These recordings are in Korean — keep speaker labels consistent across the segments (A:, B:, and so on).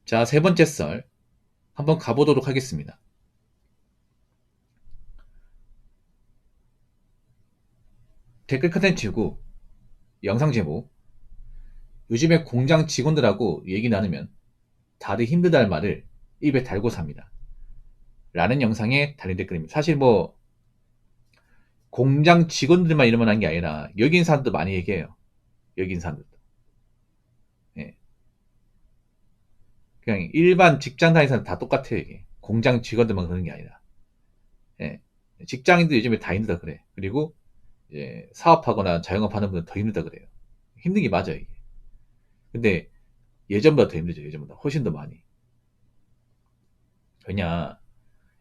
A: 자, 세 번째 썰 한번 가보도록 하겠습니다. 댓글 컨텐츠고 영상 제목 요즘에 공장 직원들하고 얘기 나누면 다들 힘들다는 말을 입에 달고 삽니다. 라는 영상에 달린 댓글입니다. 사실 뭐 공장 직원들만 이러면 한 게 아니라 여기 있는 사람도 많이 얘기해요. 여기 있는 사람들도. 예. 그냥 일반 직장 다니는 사람 다 똑같아요, 이게. 공장 직원들만 그러는 게 아니라. 예. 직장인도 요즘에 다 힘들다 그래. 그리고 이제 사업하거나 자영업 하는 분은 더 힘들다 그래요. 힘든 게 맞아요, 이게. 근데 예전보다 더 힘들죠, 예전보다. 훨씬 더 많이. 왜냐,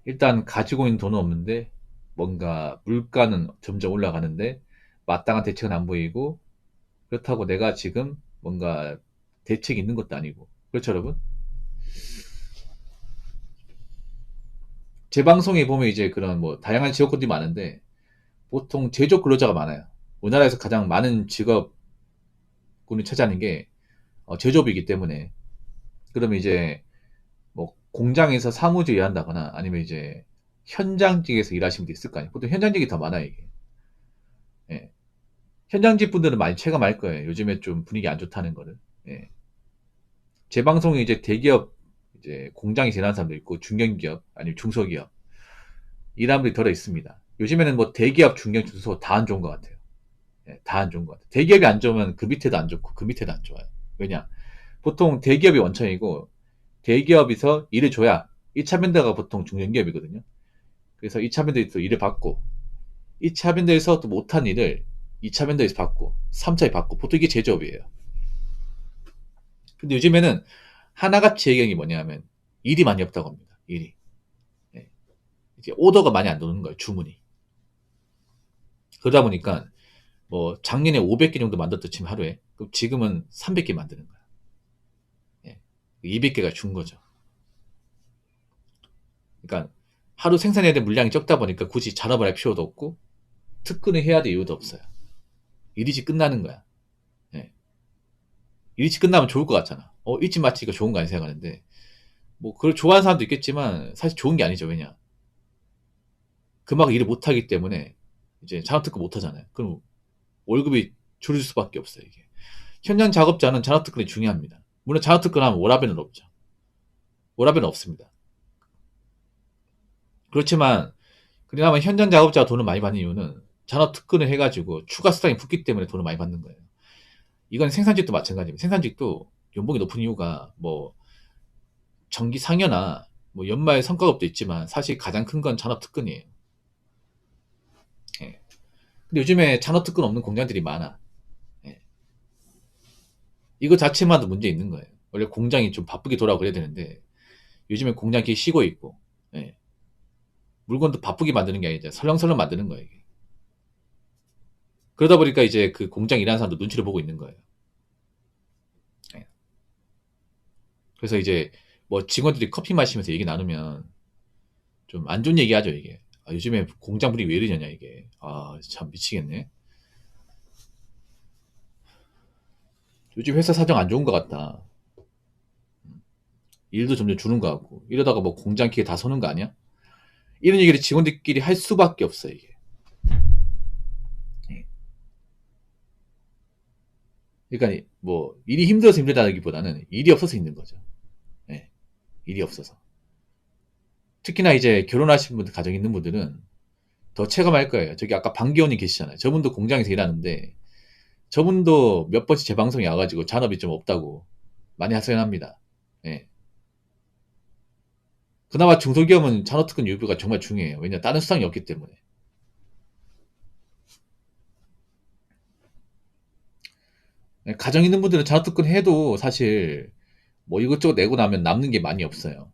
A: 일단 가지고 있는 돈은 없는데 뭔가 물가는 점점 올라가는데 마땅한 대책은 안 보이고 그렇다고 내가 지금 뭔가 대책이 있는 것도 아니고 그렇죠 여러분? 제 방송에 보면 이제 그런 뭐 다양한 직업군들이 많은데 보통 제조업 근로자가 많아요. 우리나라에서 가장 많은 직업군을 차지하는 게 제조업이기 때문에 그러면 이제 뭐 공장에서 사무직 일한다거나 아니면 이제 현장직에서 일하시는 분도 있을 거 아니에요. 보통 현장직이 더 많아요 이게. 예. 현장직 분들은 많이 체감할 거예요. 요즘에 좀 분위기 안 좋다는 거를. 예. 제 방송에 이제 대기업, 이제 공장에서 일하는 사람도 있고, 중견기업, 아니면 중소기업, 일하는 분들이 덜어 있습니다. 요즘에는 뭐 대기업, 중견, 중소 다 안 좋은 것 같아요. 예, 다 안 좋은 것 같아요. 대기업이 안 좋으면 그 밑에도 안 좋고, 그 밑에도 안 좋아요. 왜냐? 보통 대기업이 원천이고, 대기업에서 일을 줘야 1차 변대가 보통 중견기업이거든요. 그래서 2차 변대에서 일을 받고, 2차 변대에서 또 못한 일을 2차 변대에서 받고, 3차에 받고, 보통 이게 제조업이에요. 근데 요즘에는 하나같이 얘기하는 게 뭐냐면 일이 많이 없다고 합니다. 일이. 예. 이제 오더가 많이 안 들어오는 거예요. 주문이. 그러다 보니까 뭐 작년에 500개 정도 만들었다 치면 하루에 그럼 지금은 300개 만드는 거야. 예. 200개가 준 거죠. 그러니까 하루 생산해야 될 물량이 적다 보니까 굳이 잔업을 할 필요도 없고 특근을 해야 될 이유도 없어요. 일일이 끝나는 거야. 예. 일일이 끝나면 좋을 것 같잖아. 일찍 마치니까 좋은 거 아니 생각하는데 뭐 그걸 좋아하는 사람도 있겠지만 사실 좋은 게 아니죠. 왜냐? 그만큼 일을 못 하기 때문에 이제 잔업특근 못 하잖아요. 그럼 월급이 줄을 수밖에 없어요, 이게. 현장 작업자는 잔업특근이 중요합니다. 물론 잔업특근 하면 워라밸은 없죠. 워라밸은 없습니다. 그렇지만, 그나마 현장 작업자가 돈을 많이 받는 이유는 잔업특근을 해가지고 추가 수당이 붙기 때문에 돈을 많이 받는 거예요. 이건 생산직도 마찬가지입니다. 생산직도 연봉이 높은 이유가 뭐 정기 상여나 뭐 연말 성과급도 있지만 사실 가장 큰 건 잔업특근이에요. 예. 근데 요즘에 잔업특근 없는 공장들이 많아. 예. 이거 자체만도 문제 있는 거예요. 원래 공장이 좀 바쁘게 돌아가고 그래야 되는데 요즘에 공장이 쉬고 있고 예. 물건도 바쁘게 만드는 게 아니라 설렁설렁 만드는 거예요. 이게. 그러다 보니까 이제 그 공장 일하는 사람도 눈치를 보고 있는 거예요. 예. 그래서 이제 뭐 직원들이 커피 마시면서 얘기 나누면 좀 안 좋은 얘기 하죠, 이게. 아, 요즘에 공장 분위기 왜 이러냐, 이게. 아, 참 미치겠네. 요즘 회사 사정 안 좋은 것 같다. 일도 점점 주는 것 같고. 이러다가 뭐 공장 기계 다 서는 거 아니야? 이런 얘기를 직원들끼리 할 수밖에 없어요, 이게. 예. 그러니까 뭐 일이 힘들어서 힘들다기보다는 일이 없어서 힘든 거죠. 예. 일이 없어서. 특히나 이제 결혼하신 분들, 가정 있는 분들은 더 체감할 거예요. 저기 아까 방기호님 계시잖아요. 저분도 공장에서 일하는데 저분도 몇 번씩 제 방송에 와가지고 잔업이 좀 없다고 많이 하소연합니다. 예. 그나마 중소기업은 잔업특근 유보가 정말 중요해요. 왜냐 다른 수당이 없기 때문에. 예, 가정 있는 분들은 잔업특근 해도 사실 뭐 이것저것 내고 나면 남는 게 많이 없어요.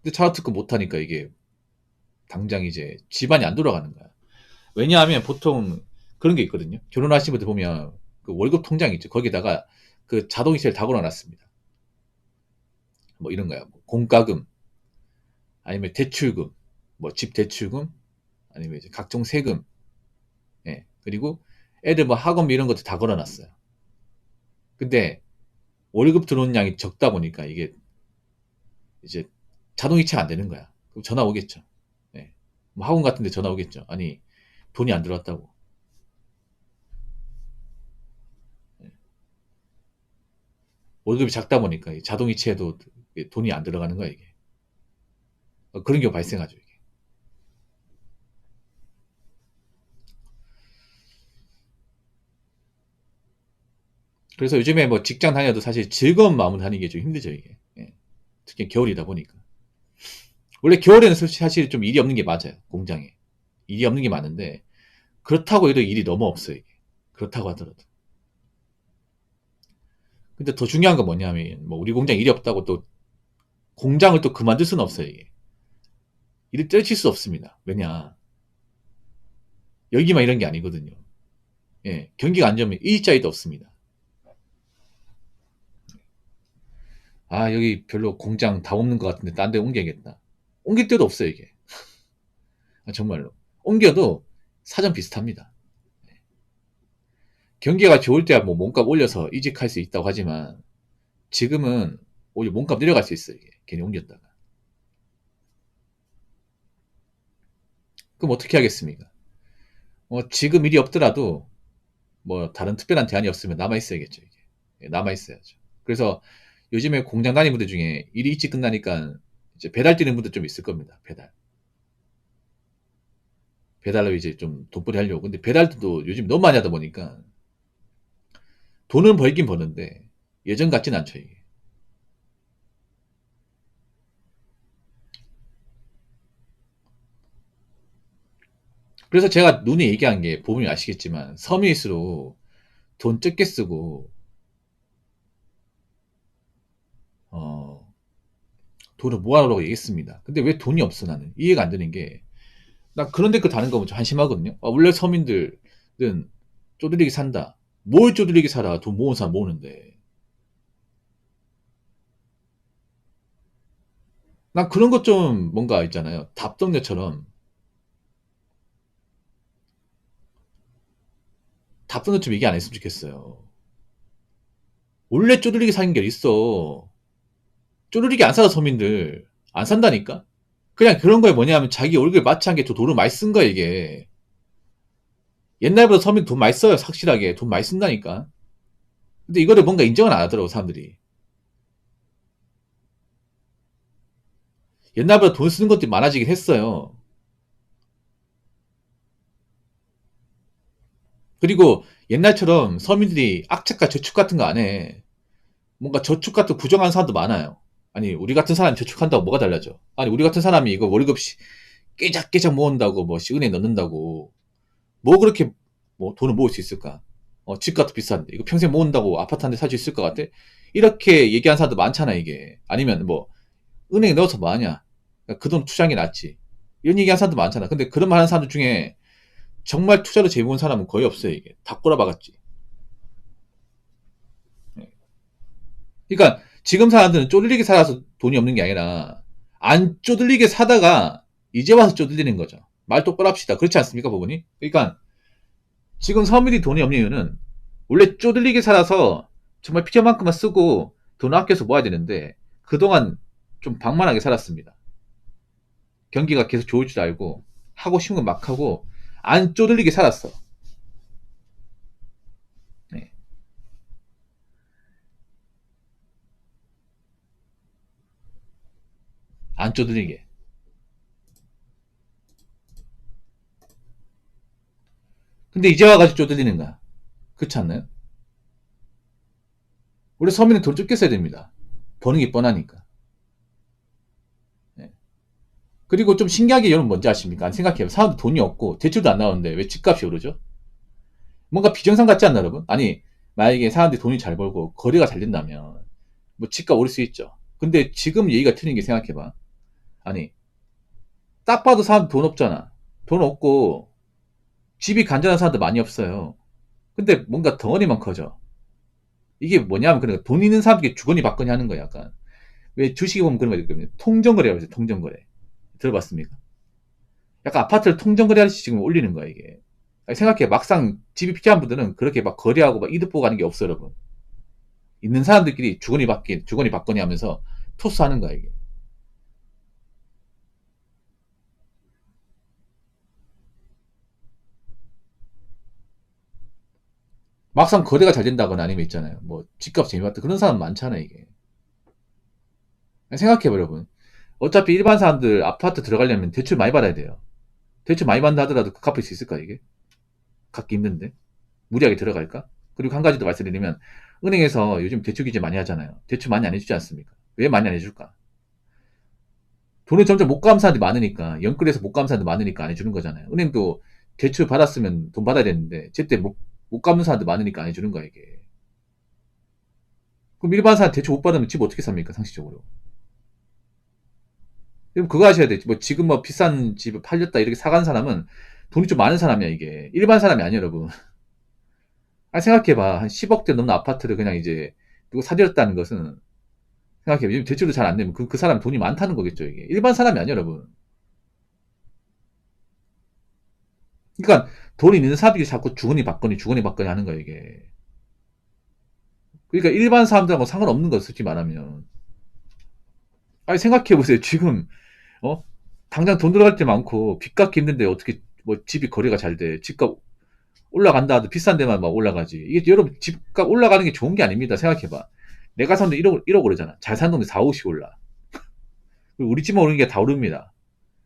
A: 근데 잔업특근 못하니까 이게 당장 이제 집안이 안 돌아가는 거야. 왜냐하면 보통 그런 게 있거든요. 결혼하신 분들 보면 그 월급 통장 있죠. 거기다가 그 자동이체를 다 걸어놨습니다. 뭐 이런 거야. 뭐 공과금, 아니면 대출금, 뭐 집 대출금, 아니면 이제 각종 세금, 예. 그리고 애들 뭐 학원비 이런 것도 다 걸어놨어요. 근데 월급 들어오는 양이 적다 보니까 이게 이제 자동 이체가 안 되는 거야. 그럼 전화 오겠죠. 예. 뭐 학원 같은 데 전화 오겠죠. 아니, 돈이 안 들어왔다고. 예. 월급이 작다 보니까 자동 이체해도 돈이 안 들어가는 거야, 이게. 그런 경우 발생하죠, 이게. 그래서 요즘에 뭐 직장 다녀도 사실 즐거운 마음으로 다니는 게 좀 힘들죠, 이게. 예. 특히 겨울이다 보니까. 원래 겨울에는 사실 좀 일이 없는 게 맞아요, 공장에. 일이 없는 게 많은데, 그렇다고 해도 일이 너무 없어요, 이게. 그렇다고 하더라도. 근데 더 중요한 건 뭐냐면, 뭐 우리 공장 일이 없다고 또 공장을 또 그만둘 수는 없어요, 이게. 일을 떨칠 수 없습니다. 왜냐. 여기만 이런 게 아니거든요. 예. 경기가 안 좋으면 일자리도 없습니다. 아, 여기 별로 공장 다 없는 것 같은데 딴 데 옮겨야겠다. 옮길 데도 없어요, 이게. 아, 정말로. 옮겨도 사정 비슷합니다. 경기가 좋을 때야 뭐 몸값 올려서 이직할 수 있다고 하지만 지금은 오히려 몸값 내려갈 수 있어요, 이게. 괜히 옮겼다가. 그럼 어떻게 하겠습니까? 지금 일이 없더라도 뭐 다른 특별한 대안이 없으면 남아있어야겠죠, 이게. 예, 남아있어야죠. 그래서 요즘에 공장 다니는 분들 중에 일이 일찍 끝나니까 이제 배달 뛰는 분들 좀 있을 겁니다. 배달. 배달로 이제 좀 돈벌이 하려고. 근데 배달도 요즘 너무 많이 하다 보니까 돈은 벌긴 버는데 예전 같진 않죠, 이게. 그래서 제가 눈에 얘기한 게 보면 아시겠지만 서민일수록 돈 적게 쓰고 어, 돈을 모아놓으라고 얘기했습니다. 근데 왜 돈이 없어 나는 이해가 안 되는 게 나 그런 댓글 다는 거 보면 좀 한심하거든요. 원래 서민들은 쪼들리게 산다. 뭘 쪼들리게 살아? 돈 모으는 사람 모으는데. 난 그런 것 좀 뭔가 있잖아요. 답정너처럼 답정너 좀 얘기 안 했으면 좋겠어요. 원래 쪼들리게 사는 게 있어. 쪼들리게 안 살아 서민들 안 산다니까. 그냥 그런 거에 뭐냐면 자기 월급에 맞춰 한게 더 돈을 많이 쓴 거야 이게. 옛날보다 서민 돈 많이 써요 확실하게 돈 많이 쓴다니까. 근데 이거를 뭔가 인정을 안 하더라고 사람들이. 옛날보다 돈 쓰는 것들이 많아지긴 했어요. 그리고 옛날처럼 서민들이 악착과 저축 같은 거 안 해. 뭔가 저축 같은 부정한 사람도 많아요. 아니 우리 같은 사람이 저축한다고 뭐가 달라져? 아니 우리 같은 사람이 이거 월급 깨작깨작 모은다고 뭐 은행에 넣는다고 뭐 그렇게 뭐 돈을 모을 수 있을까? 집값도 비싼데 이거 평생 모은다고 아파트 한 대 살 수 있을 것 같아? 이렇게 얘기하는 사람도 많잖아 이게. 아니면 뭐 은행에 넣어서 뭐하냐? 그 돈 투자한 게 낫지. 이런 얘기하는 사람도 많잖아. 근데 그런 말 하는 사람들 중에 정말 투자로 재미본 사람은 거의 없어요 이게. 다 꼬라박았지. 그러니까 지금 사람들은 쪼들리게 살아서 돈이 없는 게 아니라 안 쪼들리게 사다가 이제 와서 쪼들리는 거죠. 말 똑바로 합시다. 그렇지 않습니까, 부분이? 그러니까 지금 서민이 돈이 없는 이유는 원래 쪼들리게 살아서 정말 필요만큼만 쓰고 돈 아껴서 모아야 되는데 그동안 좀 방만하게 살았습니다. 경기가 계속 좋을 줄 알고 하고 싶은 건 막 하고 안 쪼들리게 살았어. 네. 안 쪼들리게. 근데 이제 와가지고 쪼들리는 거야. 그렇지 않나요? 원래 서민은 돈 적게 써야 됩니다. 버는 게 뻔하니까. 네. 그리고 좀 신기하게 여러분 뭔지 아십니까? 생각해요. 사람도 돈이 없고 대출도 안 나오는데 왜 집값이 오르죠? 뭔가 비정상 같지 않나 여러분? 아니 만약에 사람들이 돈이 잘 벌고 거래가 잘 된다면 뭐 집값 오를 수 있죠. 근데 지금 얘기가 틀린 게 생각해봐. 아니 딱 봐도 사람 돈 없잖아. 돈 없고 집이 간절한 사람도 많이 없어요. 근데 뭔가 덩어리만 커져. 이게 뭐냐면 그러니까 돈 있는 사람들이 주거니 받거니 하는 거야 약간. 왜 주식에 보면 그런 거 있거든요. 통정거래라고 해서 통정거래. 들어봤습니까? 약간 아파트를 통정거래하듯이 지금 올리는 거야 이게. 생각해 막상 집이 필요한 분들은 그렇게 막 거래하고 막 이득 보고 가는 게 없어 여러분. 있는 사람들끼리 주거니 받거니 하면서 토스하는 거야, 이게. 막상 거래가 잘 된다거나 아니면 있잖아요. 뭐, 집값 재미봤다. 그런 사람 많잖아요, 이게. 생각해봐요, 여러분. 어차피 일반 사람들 아파트 들어가려면 대출 많이 받아야 돼요. 대출 많이 받는다 하더라도 그 갚을 수 있을까, 이게? 갚기 힘든데? 무리하게 들어갈까? 그리고 한 가지 더 말씀드리면, 은행에서 요즘 대출 규제 많이 하잖아요. 대출 많이 안 해주지 않습니까? 왜 많이 안 해줄까? 돈을 점점 못 갚는 사람들이 많으니까, 영끌에서 못 갚는 사람들이 많으니까 안 해주는 거잖아요. 은행도 대출 받았으면 돈 받아야 되는데, 제때 못 갚는 사람들 많으니까 안 해주는 거야, 이게. 그럼 일반 사람 대출 못 받으면 집 어떻게 삽니까, 상식적으로? 그럼 그거 하셔야 돼. 뭐 지금 뭐 비싼 집을 팔렸다 이렇게 사간 사람은 돈이 좀 많은 사람이야, 이게. 일반 사람이 아니야, 여러분. 아, 생각해봐. 한 10억대 넘는 아파트를 그냥 이제 누구 사들였다는 것은 생각해봐. 요즘 대출도 잘 안 되면 그 사람 돈이 많다는 거겠죠, 이게. 일반 사람이 아니야, 여러분. 그러니까 돈 있는 사람들이 자꾸 주거니 받거니 하는 거야, 이게. 그러니까 일반 사람들하고 상관없는 거 솔직히 말하면. 아니, 생각해보세요. 지금, 어? 당장 돈 들어갈 때 많고, 빚 갚기 힘든데 어떻게, 뭐, 집이 거래가 잘 돼. 집값 올라간다 하도 비싼 데만 막 올라가지. 이게 여러분, 집값 올라가는 게 좋은 게 아닙니다. 생각해봐. 내가 사는데 1억 오르잖아. 잘 사는 동네 4, 5씩 올라. 그리고 우리 집만 오르는 게 다 오릅니다.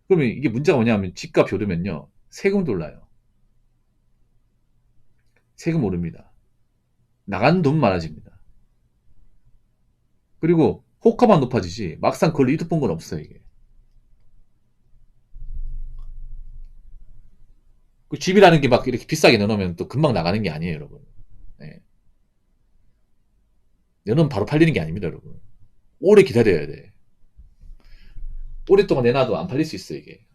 A: 그러면 이게 문제가 뭐냐면, 집값이 오르면요. 세금도 올라요. 세금 오릅니다. 나가는 돈 많아집니다. 그리고 호가만 높아지지, 막상 그걸 이득 본 건 없어요, 이게. 그 집이라는 게 막 이렇게 비싸게 내놓으면 또 금방 나가는 게 아니에요, 여러분. 네. 내놓으면 바로 팔리는 게 아닙니다, 여러분. 오래 기다려야 돼. 오랫동안 내놔도 안 팔릴 수 있어, 이게.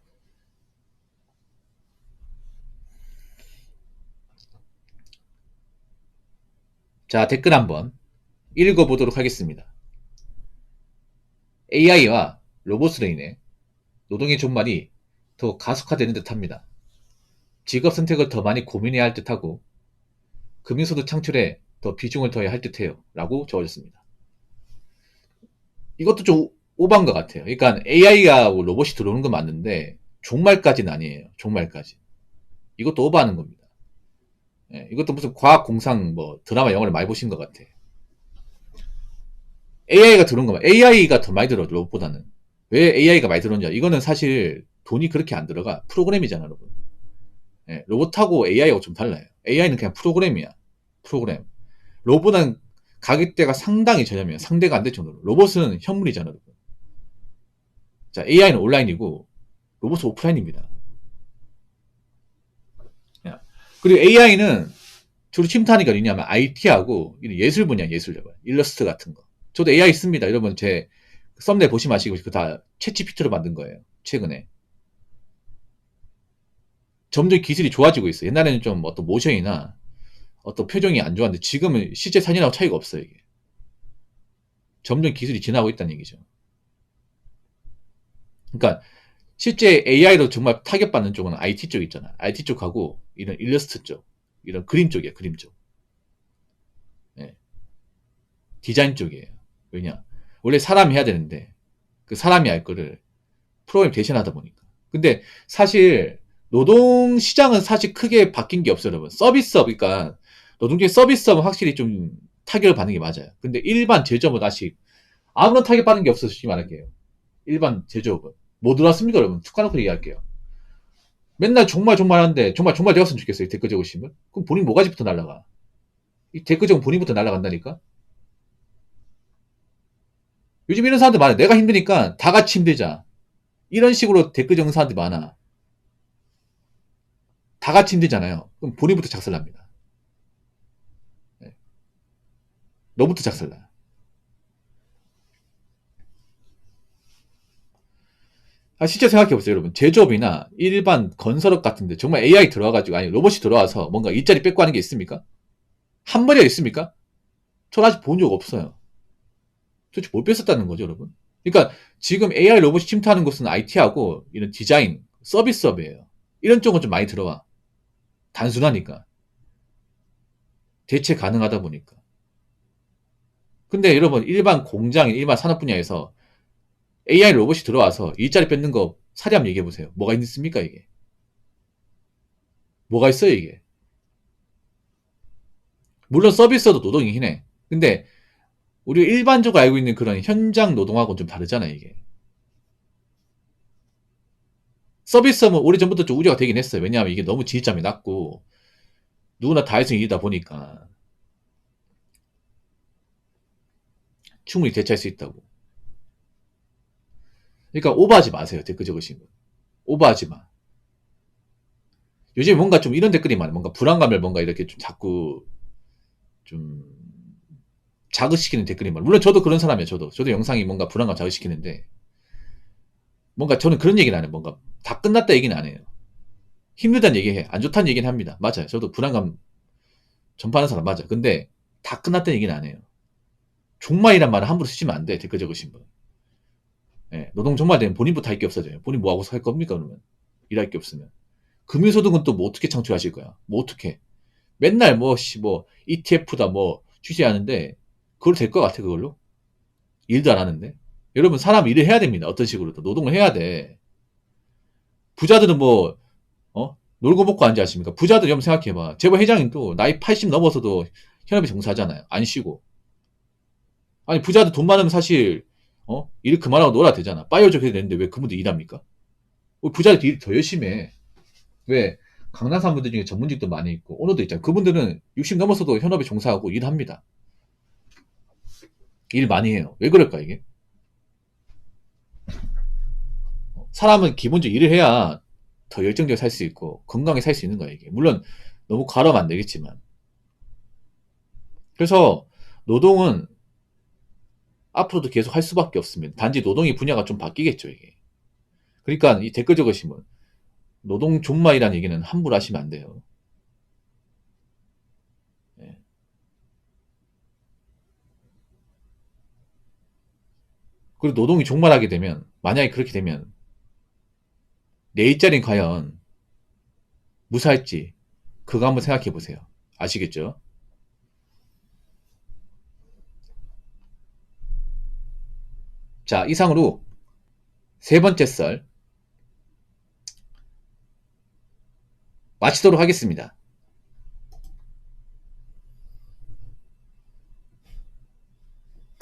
A: 자, 댓글 한번 읽어보도록 하겠습니다. AI와 로봇으로 인해 노동의 종말이 더 가속화되는 듯 합니다. 직업 선택을 더 많이 고민해야 할 듯하고 금융소득 창출에 더 비중을 둬야 할 듯해요. 라고 적어졌습니다. 이것도 좀 오버한 것 같아요. 그러니까 AI가 로봇이 들어오는 건 맞는데 종말까지는 아니에요. 종말까지. 이것도 오버하는 겁니다. 예, 이것도 무슨 과학 공상 뭐 드라마 영화를 많이 보신 것 같아. AI가 들어온 거면 AI가 더 많이 들어 로봇보다는. 왜 AI가 많이 들어오냐? 이거는 사실 돈이 그렇게 안 들어가. 프로그램이잖아, 여러분. 예, 로봇하고 AI하고 좀 달라요. AI는 그냥 프로그램이야. 프로그램. 로봇은 가격대가 상당히 저렴해요. 상대가 안 될 정도로. 로봇은 현물이잖아, 여러분. 자, AI는 온라인이고 로봇은 오프라인입니다. 그리고 AI는 주로 침투하는 게 어디냐면 IT하고 예술 분야, 예술, 일러스트 같은 거. 저도 AI 씁니다. 여러분 제 썸네일 보시면 아시고 그거 다 챗GPT로 만든 거예요. 최근에. 점점 기술이 좋아지고 있어요. 옛날에는 좀 어떤 모션이나 어떤 표정이 안 좋았는데 지금은 실제 사진하고 차이가 없어요. 이게. 점점 기술이 진화하고 있다는 얘기죠. 그러니까 실제 AI로 정말 타격받는 쪽은 IT 쪽 있잖아. IT 쪽하고 이런 일러스트 쪽, 이런 그림 쪽이야. 그림 쪽. 네. 디자인 쪽이에요. 왜냐? 원래 사람이 해야 되는데 그 사람이 할 거를 프로그램 대신하다 보니까. 근데 사실 노동 시장은 사실 크게 바뀐 게 없어요, 여러분. 서비스업, 그러니까 노동계 서비스업은 확실히 좀 타격을 받는 게 맞아요. 근데 일반 제조업은 아직 아무런 타격 받는 게 없어서 솔직히 말할게요. 일반 제조업은 뭐 들어왔습니까, 여러분? 툭 까놓고 얘기할게요. 맨날 정말 하는데 정말 되었으면 좋겠어요. 댓글 적으시면. 그럼 본인 모가지부터 날라가. 이 댓글 적으면 본인부터 날라간다니까. 요즘 이런 사람들 많아요. 내가 힘드니까 다 같이 힘들자. 이런 식으로 댓글 적는 사람들이 많아. 다 같이 힘들잖아요. 그럼 본인부터 작살납니다. 네. 너부터 작살나. 아, 실제 생각해보세요, 여러분. 제조업이나 일반 건설업 같은데 정말 AI 들어와가지고, 아니, 로봇이 들어와서 뭔가 일자리 뺏고 하는 게 있습니까? 한 마리가 있습니까? 전 아직 본 적 없어요. 도대체 뭘 뺏었다는 거죠, 여러분? 그러니까 지금 AI 로봇이 침투하는 것은 IT하고 이런 디자인, 서비스업이에요. 이런 쪽은 좀 많이 들어와. 단순하니까. 대체 가능하다 보니까. 근데 여러분, 일반 공장, 일반 산업 분야에서 AI 로봇이 들어와서 일자리 뺏는 거 사례 한번 얘기해 보세요. 뭐가 있습니까, 이게? 뭐가 있어요, 이게? 물론 서비스도 노동이긴 해. 근데 우리가 일반적으로 알고 있는 그런 현장 노동하고는 좀 다르잖아요, 이게. 서비스업은 오래전부터 좀 우려가 되긴 했어요. 왜냐하면 이게 너무 진입장이 낮고 누구나 다 할 수 있는 일이다 보니까 충분히 대체할 수 있다고. 그러니까 오버하지 마세요. 댓글 적으신 분. 오버하지 마. 요즘에 뭔가 좀 이런 댓글이 많아요. 뭔가 불안감을 뭔가 이렇게 좀 자꾸 좀 자극시키는 댓글이 많아요. 물론 저도 그런 사람이에요. 저도 영상이 뭔가 불안감 자극시키는데 뭔가 저는 그런 얘기는 안 해요. 뭔가 다 끝났다 얘기는 안 해요. 힘들다는 얘기해. 안 좋다는 얘기는 합니다. 맞아요. 저도 불안감 전파하는 사람 맞아요. 근데 다 끝났다는 얘기는 안 해요. 종말이란 말을 함부로 쓰시면 안 돼. 댓글 적으신 분. 예, 노동 종말되면 본인부터 할 게 없어져요. 본인 뭐하고 살 겁니까, 그러면? 일할 게 없으면. 금융소득은 또 뭐 어떻게 창출하실 거야? 뭐 어떻게? 맨날 뭐, ETF다 뭐, 취재하는데, 그걸 될 것 같아, 그걸로? 일도 안 하는데? 여러분, 사람 일을 해야 됩니다. 어떤 식으로든. 노동을 해야 돼. 부자들은 뭐, 놀고 먹고 앉아 하십니까? 부자들 여러분 생각해봐. 재벌 회장님도 나이 80 넘어서도 현업에 종사하잖아요. 안 쉬고. 아니, 부자들 돈 많으면 사실, 일 그만하고 놀아야 되잖아. 빠이오족 해야 되는데 왜 그분들 일합니까? 부자들 일 더 열심히 해. 왜? 강남 분들 중에 전문직도 많이 있고, 오너도 있잖아요. 그분들은 60 넘어서도 현업에 종사하고 일합니다. 일 많이 해요. 왜 그럴까, 이게? 사람은 기본적으로 일을 해야 더 열정적으로 살 수 있고, 건강하게 살 수 있는 거야, 이게. 물론, 너무 과로하면 안 되겠지만. 그래서, 노동은 앞으로도 계속 할 수밖에 없습니다. 단지 노동의 분야가 좀 바뀌겠죠, 이게. 그러니까, 이 댓글 적으시면, 노동 종말이라는 얘기는 함부로 하시면 안 돼요. 예. 그리고 노동이 종말하게 되면, 만약에 그렇게 되면, 내 일자리는 과연 무사할지, 그거 한번 생각해 보세요. 아시겠죠? 자, 이상으로 세 번째 썰 마치도록 하겠습니다.